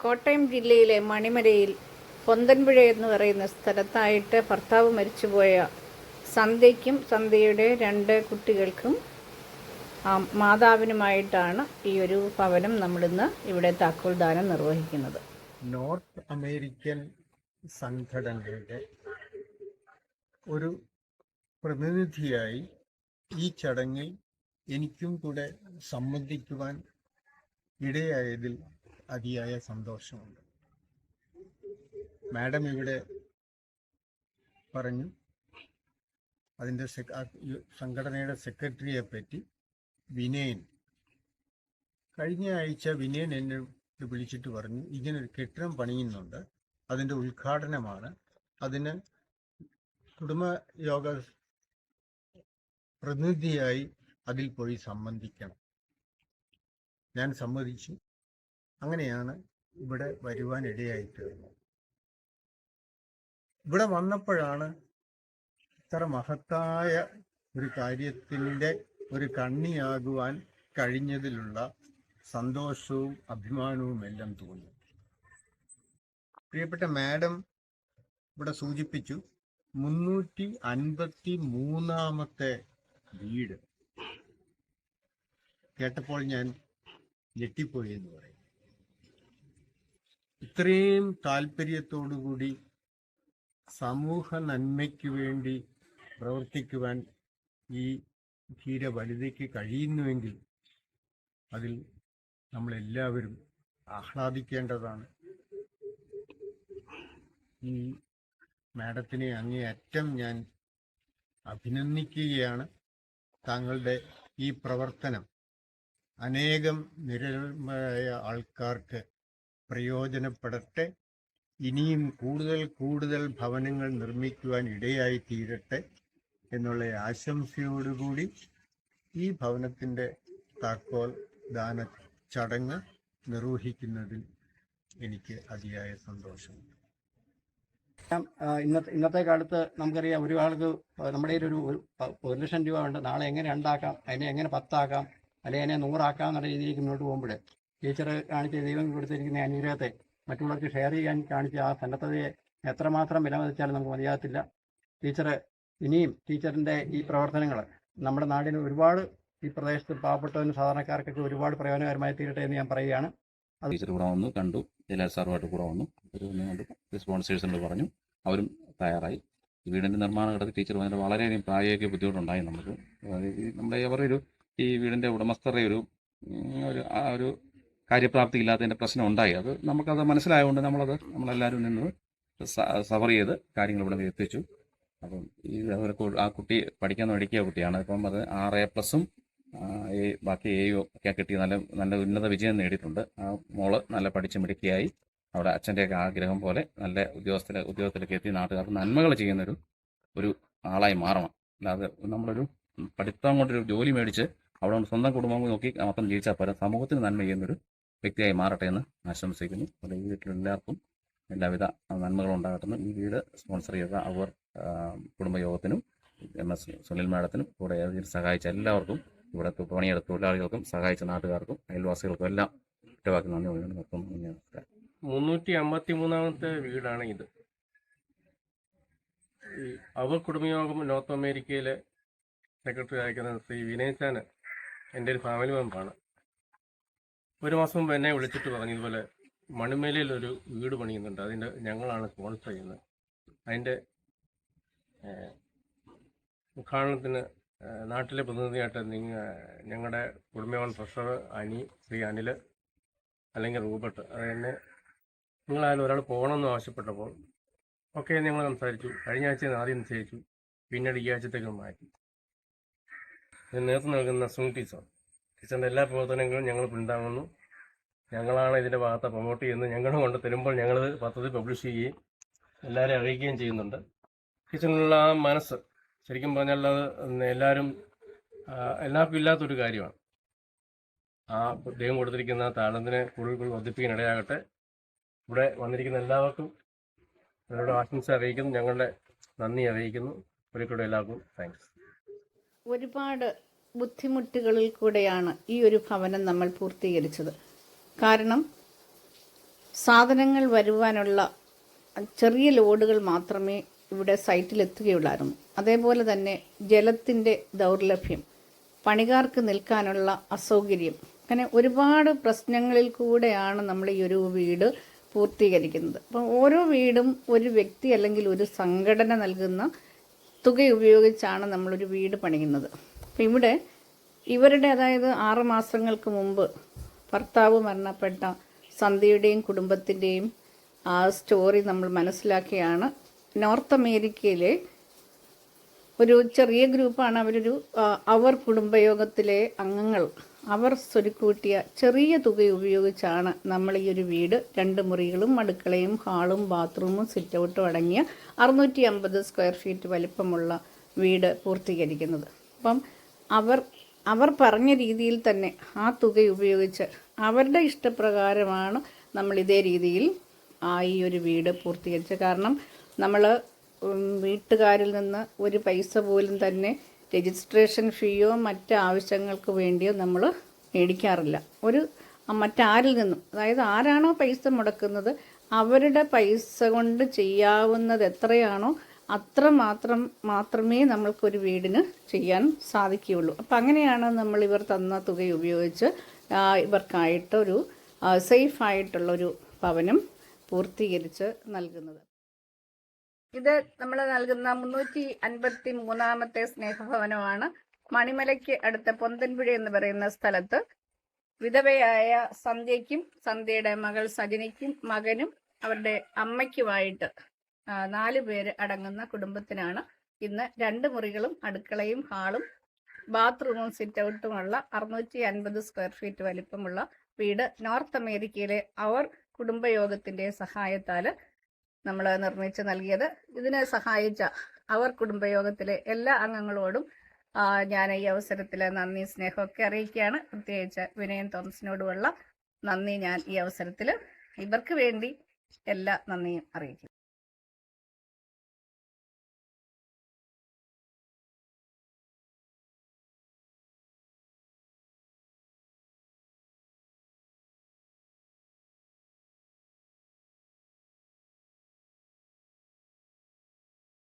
കോട്ടയം ജില്ലയിലെ മണിമലയിൽ പൊന്തൻപുഴ എന്ന് പറയുന്ന സ്ഥലത്തായിട്ട് ഭർത്താവ് മരിച്ചുപോയ സന്ധ്യയ്ക്കും സന്ധ്യയുടെ 2 കുട്ടികൾക്കും മാതാവിനുമായിട്ടാണ് ഈ ഒരു ഭവനം നമ്മളിന്ന് ഇവിടെ താക്കോൽ ദാനം നിർവഹിക്കുന്നത്. നോർത്ത് അമേരിക്കൻ സംഘടനയുടെ ഒരു പ്രതിനിധിയായി ഈ ചടങ്ങിൽ എനിക്കും കൂടെ സംബന്ധിക്കുവാൻ ഇടയായതിൽ അതിയായ സന്തോഷമുണ്ട്. മാഡം ഇവിടെ പറഞ്ഞു അതിൻ്റെ സംഘടനയുടെ സെക്രട്ടറിയെ പറ്റി വിനയൻ. കഴിഞ്ഞ ആഴ്ച വിനയൻ എന്നെ വിളിച്ചിട്ട് പറഞ്ഞു ഇങ്ങനൊരു കെട്ടിടം പണിയുന്നുണ്ട്, അതിൻ്റെ ഉദ്ഘാടനമാണ്, അതിന് കുടുംബയോഗ പ്രതിനിധിയായി അതിൽ പോയി സംബന്ധിക്കണം. ഞാൻ സമ്മതിച്ചു. അങ്ങനെയാണ് ഇവിടെ വരുവാൻ ഇടയായിത്തീർന്നത്. ഇവിടെ വന്നപ്പോഴാണ് ഇത്ര മഹത്തായ ഒരു കാര്യത്തിൻ്റെ ഒരു കണ്ണിയാകുവാൻ കഴിഞ്ഞതിലുള്ള സന്തോഷവും അഭിമാനവും എല്ലാം തോന്നി. പ്രിയപ്പെട്ട മാഡം ഇവിടെ സൂചിപ്പിച്ചു 353-ാമത്തെ വീട്. കേട്ടപ്പോൾ ഞാൻ ഞെട്ടിപ്പോയി എന്ന് പറയും. ഇത്രയും താല്പര്യത്തോടുകൂടി സമൂഹ നന്മയ്ക്ക് വേണ്ടി പ്രവർത്തിക്കുവാൻ ഈ ധീര വനിതയ്ക്ക് കഴിയുന്നുവെങ്കിൽ അതിൽ നമ്മളെല്ലാവരും ആഹ്ലാദിക്കേണ്ടതാണ്. ഈ മാഡത്തിനെ അങ്ങേയറ്റം ഞാൻ അഭിനന്ദിക്കുകയാണ്. താങ്കളുടെ ഈ പ്രവർത്തനം അനേകം നിരവധിയായ ആൾക്കാർക്ക് പ്രയോജനപ്പെടട്ടെ. ഇനിയും കൂടുതൽ ഭവനങ്ങൾ നിർമ്മിക്കുവാൻ ഇടയായി തീരട്ടെ എന്നുള്ള ആശംസയോടുകൂടി ഈ ഭവനത്തിൻ്റെ താക്കോൽ ദാന ചടങ്ങ് നിർവഹിക്കുന്നതിൽ എനിക്ക് അതിയായ സന്തോഷമുണ്ട്. ഇന്നത്തെ കാലത്ത് നമുക്കറിയാം, ഒരു ആൾക്ക് നമ്മുടെ ഒരു 1,00,000 രൂപ ഉണ്ട്, നാളെ എങ്ങനെ 2 ആക്കാം, അതിനെ എങ്ങനെ 10 ആക്കാം, അല്ലെങ്കിൽ എന്നെ 100 ആക്കാം എന്നുള്ള രീതിയിലേക്ക് മുന്നോട്ട് പോകുമ്പോൾ ടീച്ചർ കാണിച്ച ദൈവം കൊടുത്തിരിക്കുന്ന അനുഗ്രഹത്തെ മറ്റുള്ളവർക്ക് ഷെയർ ചെയ്യാൻ കാണിച്ച ആ സന്നദ്ധതയെ എത്രമാത്രം വിലമതിച്ചാലും നമുക്ക് മതിയാകത്തില്ല. ടീച്ചർ ഇനിയും ടീച്ചറിൻ്റെ ഈ പ്രവർത്തനങ്ങൾ നമ്മുടെ നാടിന് ഒരുപാട്, ഈ പ്രദേശത്ത് പാവപ്പെട്ടവരും സാധാരണക്കാർക്കൊക്കെ ഒരുപാട് പ്രയോജനകരമായി തീരട്ടെ എന്ന് ഞാൻ പറയുകയാണ്. ടീച്ചർ കൂടെ വന്നു കണ്ടു, എല്ലാ സാറുമായിട്ട് കൂടെ വന്നു, ഒരു സ്പോൺസേഴ്സിനോട് പറഞ്ഞു, അവരും തയ്യാറായി. ഈ വീടിൻ്റെ നിർമ്മാണ ഘട്ടത്തിൽ ടീച്ചർ വന്നിട്ട് വളരെയധികം പ്രായോഗിക ബുദ്ധിമുട്ടുണ്ടായി നമുക്ക്. നമ്മുടെ അവരൊരു ഈ വീടിൻ്റെ ഉടമസ്ഥരുടെ ഒരു കാര്യപ്രാപ്തി ഇല്ലാത്തതിൻ്റെ പ്രശ്നം ഉണ്ടായി. അത് നമുക്കത് മനസ്സിലായതുകൊണ്ട് നമ്മളെല്ലാവരും നിന്ന് സഫർ ചെയ്ത് കാര്യങ്ങൾ ഇവിടെ എത്തിച്ചു. അപ്പം ഈ ആ കുട്ടി പഠിക്കാൻ പഠിക്കുക കുട്ടിയാണ്. ഇപ്പം അത് 6A+ഉം ബാക്കി AU ഒക്കെ കിട്ടി നല്ല ഉന്നത വിജയം നേടിയിട്ടുണ്ട്. ആ മോള് നല്ല പഠിച്ച് മിടുക്കിയായി അവിടെ അച്ഛൻ്റെയൊക്കെ ആഗ്രഹം പോലെ നല്ല ഉദ്യോഗത്തിലേക്ക് എത്തി നാട്ടുകാർക്ക് നന്മകൾ ചെയ്യുന്നൊരു ആളായി മാറണം. അല്ലാതെ നമ്മളൊരു പഠിത്തം കൊണ്ടൊരു ജോലി മേടിച്ച് അവിടെ സ്വന്തം കുടുംബം നോക്കി മാത്രം ജീവിച്ചാൽ പോരാ, സമൂഹത്തിന് നന്മ ചെയ്യുന്നൊരു വ്യക്തിയായി മാറട്ടെ എന്ന് ആശംസിക്കുന്നു. ഈ വീട്ടിലെല്ലാവർക്കും എല്ലാവിധ നന്മകളും ഉണ്ടാകട്ടെന്ന് ഈ വീട് സ്പോൺസർ ചെയ്ത അവർ കുടുംബയോഗത്തിനും MS സുനിൽ മാഡത്തിനും കൂടെ സഹായിച്ച എല്ലാവർക്കും, ഇവിടെ പണിയെടുത്ത തൊഴിലാളികൾക്കും സഹായിച്ച നാട്ടുകാർക്കും അയൽവാസികൾക്കും എല്ലാം ഒറ്റവാക്കി നന്ദി പറയുന്നു. നമസ്കാരം. 353-ാമത്തെ വീടാണ് ഇത്. ഈ അവർ കുടുംബയോഗം നോർത്ത് അമേരിക്കയിലെ സെക്രട്ടറി ആയിരിക്കുന്ന ശ്രീ വിനയച്ചാന് എൻ്റെ ഒരു ഫാമിലി മെമ്പറാണ്. ഒരു മാസം മുമ്പ് എന്നെ വിളിച്ചിട്ട് പറഞ്ഞു ഇതുപോലെ മണിമേലയിൽ ഒരു വീട് പണിയുന്നുണ്ട്, അതിൻ്റെ ഞങ്ങളാണ് സ്പോൺസർ ചെയ്യുന്നത്. അതിൻ്റെ ഉദ്ഘാടനത്തിന് നാട്ടിലെ പ്രതിനിധിയായിട്ട് ഞങ്ങളുടെ കുടുംബയോഗം ട്രഷറർ ശ്രീ അനിൽ അല്ലെങ്കിൽ റൂബർട്ട് അതെന്നെ നിങ്ങളായാലും ഒരാൾ പോകണമെന്ന് ആവശ്യപ്പെട്ടപ്പോൾ ഓക്കെ ഞങ്ങൾ സംസാരിച്ചു. കഴിഞ്ഞ ആഴ്ച ആദ്യം നിശ്ചയിച്ചു, പിന്നീട് ഈ ആഴ്ചത്തേക്ക് മാറ്റി. ഇതിന് നേതൃത്വം നൽകുന്ന സുനിൽ ടീച്ചറിൻ്റെ എല്ലാ പ്രവർത്തനങ്ങളും ഞങ്ങൾ പിന്താങ്ങുന്നു. ഞങ്ങളാണ് ഇതിൻ്റെ ഭാഗത്ത് പ്രൊമോട്ട് ചെയ്യുന്നത്. ഞങ്ങൾ കൊണ്ട് തരുമ്പോൾ ഞങ്ങളത് പദ്ധതി പബ്ലിഷ് ചെയ്യുകയും എല്ലാവരെയും അറിയിക്കുകയും ചെയ്യുന്നുണ്ട്. ടീച്ചറിനുള്ള ആ മനസ്സ് ശരിക്കും പറഞ്ഞാൽ അത് എല്ലാവർക്കും ഇല്ലാത്തൊരു കാര്യമാണ്. ആ ദൈവം കൊടുത്തിരിക്കുന്ന താളത്തിനെ കൂടുതൽ വർദ്ധിപ്പിക്കാൻ ഇടയാകട്ടെ. ഇവിടെ വന്നിരിക്കുന്ന എല്ലാവർക്കും ഞങ്ങളുടെ ആശംസ അറിയിക്കുന്നു, ഞങ്ങളുടെ നന്ദി അറിയിക്കുന്നു. ഒരിക്കലും എല്ലാവർക്കും താങ്ക്സ്. ഒരുപാട് ബുദ്ധിമുട്ടുകളിൽ കൂടെയാണ് ഈ ഒരു ഭവനം നമ്മൾ പൂർത്തീകരിച്ചത്. കാരണം സാധനങ്ങൾ വരുവാനുള്ള ചെറിയ ലോഡുകൾ മാത്രമേ ഇവിടെ സൈറ്റിലെത്തുകയുള്ളായിരുന്നു. അതേപോലെ തന്നെ ജലത്തിൻ്റെ ദൗർലഭ്യം, പണിക്കാർക്ക് നിൽക്കാനുള്ള അസൗകര്യം, അങ്ങനെ ഒരുപാട് പ്രശ്നങ്ങളിൽ കൂടെയാണ് നമ്മൾ ഈ ഒരു വീട് പൂർത്തീകരിക്കുന്നത്. അപ്പം ഓരോ വീടും ഒരു വ്യക്തി അല്ലെങ്കിൽ ഒരു സംഘടന നൽകുന്ന തുക ഉപയോഗിച്ചാണ് നമ്മളൊരു വീട് പണിയുന്നത്. അപ്പം ഇവിടെ ഇവരുടെ, അതായത് 6 മാസങ്ങൾക്ക് മുമ്പ് ഭർത്താവ് മരണപ്പെട്ട സന്ധ്യയുടെയും കുടുംബത്തിൻ്റെയും ആ സ്റ്റോറി നമ്മൾ മനസ്സിലാക്കിയാണ് നോർത്ത് അമേരിക്കയിലെ ഒരു ചെറിയ ഗ്രൂപ്പാണ്. അവർ കുടുംബയോഗത്തിലെ അംഗങ്ങൾ അവർ സ്വരുക്കൂട്ടിയ ചെറിയ തുക ഉപയോഗിച്ചാണ് നമ്മൾ ഈ ഒരു വീട് 2 മുറികളും അടുക്കളയും ഹാളും ബാത്റൂമും സിറ്റ് ഔട്ടും അടങ്ങിയ 650 സ്ക്വയർ ഫീറ്റ് വലിപ്പമുള്ള വീട് പൂർത്തീകരിക്കുന്നത്. അപ്പം അവർ പറഞ്ഞ രീതിയിൽ തന്നെ ആ തുക ഉപയോഗിച്ച് അവരുടെ ഇഷ്ടപ്രകാരമാണ് നമ്മൾ ഇതേ രീതിയിൽ ഈ ഒരു വീട് പൂർത്തീകരിച്ചത്. കാരണം നമ്മൾ വീട്ടുകാരിൽ നിന്ന് ഒരു പൈസ പോലും തന്നെ രജിസ്ട്രേഷൻ ഫീയോ മറ്റ് ആവശ്യങ്ങൾക്ക് വേണ്ടിയോ നമ്മൾ മേടിക്കാറില്ല. മറ്റാരിൽ നിന്നും, അതായത് ആരാണോ പൈസ മുടക്കുന്നത് അവരുടെ പൈസ കൊണ്ട് ചെയ്യാവുന്നത് എത്രയാണോ അത്ര മാത്രമേ നമ്മൾക്കൊരു വീടിന് ചെയ്യാൻ സാധിക്കുകയുള്ളൂ. അപ്പം അങ്ങനെയാണ് നമ്മൾ ഇവർ തന്ന തുക ഉപയോഗിച്ച് ഇവർക്കായിട്ടൊരു സേഫായിട്ടുള്ളൊരു ഭവനം പൂർത്തീകരിച്ച് നൽകുന്നത്. ഇത് നമ്മൾ നൽകുന്ന 353ാമത്തെ സ്നേഹഭവനമാണ്. മണിമലയ്ക്ക് അടുത്ത പൊന്തൻപുഴ എന്ന് പറയുന്ന സ്ഥലത്ത് വിധവയായ സന്ധ്യയ്ക്കും സന്ധ്യയുടെ മകൾ സജനിക്കും മകനും അവരുടെ അമ്മയ്ക്കുമായിട്ട് 4 പേര് അടങ്ങുന്ന കുടുംബത്തിനാണ് ഇന്ന് 2 മുറികളും അടുക്കളയും ഹാളും ബാത്റൂമും സിറ്റ് ഔട്ടുമുള്ള 650 സ്ക്വയർ ഫീറ്റ് വലിപ്പമുള്ള വീട് നോർത്ത് അമേരിക്കയിലെ അവർ കുടുംബയോഗത്തിൻ്റെ സഹായത്താൽ നമ്മൾ നിർമ്മിച്ച് നൽകിയത്. ഇതിനെ സഹായിച്ച അവർ കുടുംബയോഗത്തിലെ എല്ലാ അംഗങ്ങളോടും ഞാൻ ഈ അവസരത്തിൽ നന്ദി സ്നേഹമൊക്കെ അറിയിക്കുകയാണ്. പ്രത്യേകിച്ച് വിനയൻ തോമസിനോടുമുള്ള നന്ദി ഞാൻ ഈ അവസരത്തിൽ ഇവർക്ക് വേണ്ടി എല്ലാ നന്ദിയും അറിയിക്കും.